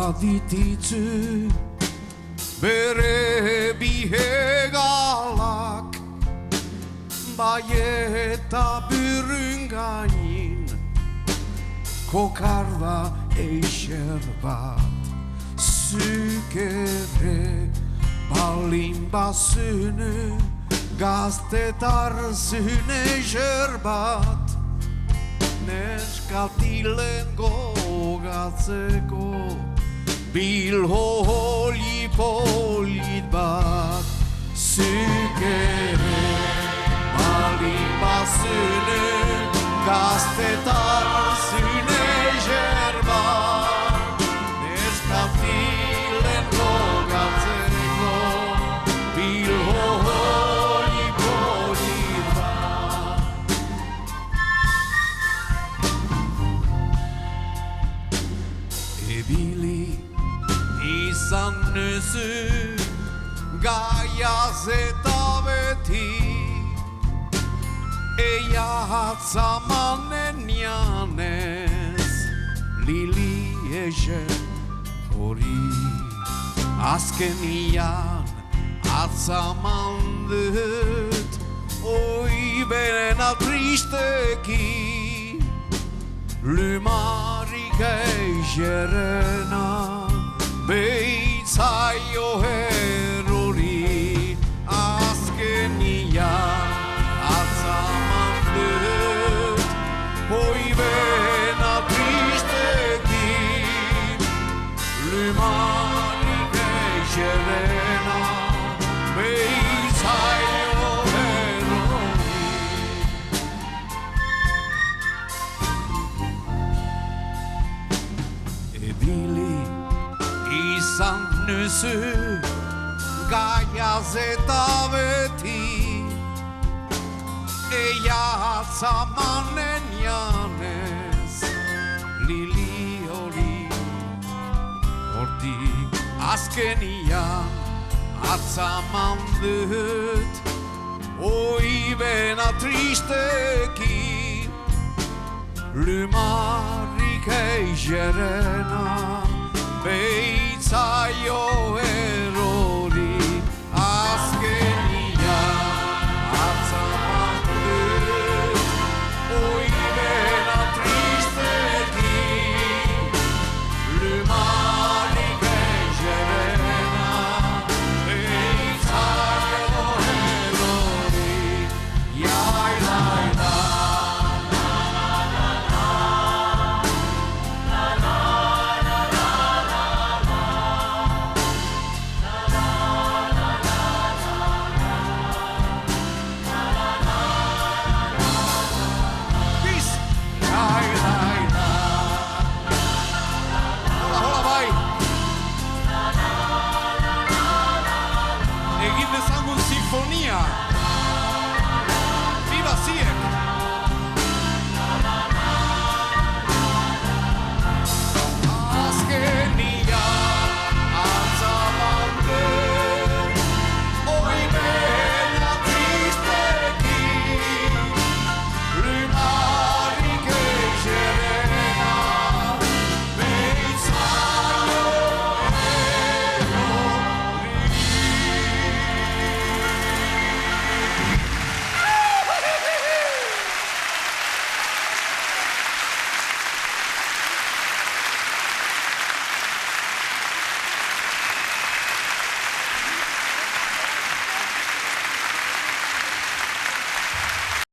badititzu bere bihegalak, bai eta bürün gainin kokar da eixer bat. Zuk ere balin bazune gaztetar zune eixer bat, neskatilen gogatzeko bilholi polit bat. Zuk ere balin bazune gaztetar zune eixer bat, neskatilen gogatzeko bilholi polit bat. Ebili izan nuzu gaiaz eta beti, eia hatzamanen janez lili ezen hori. Azkenian atzaman dut oi berena tristeki, lumarik eixerena beitzaio erori. Azkenian atzaman dut oi berena tristeki, lumarik eixerena beitzaio erori. Ebili izan nuzu gaiaz eta beti, eia hatzamanen janez lili hori. Hortik azkenian atzaman dut oi bena tristeki, lumarik eixerena beitzaio erori. Azkenian atzaman dut oi bena tristeki, lumarik eixerena beitzaio erori. Jai lai da. Egin dezagun sinfonia.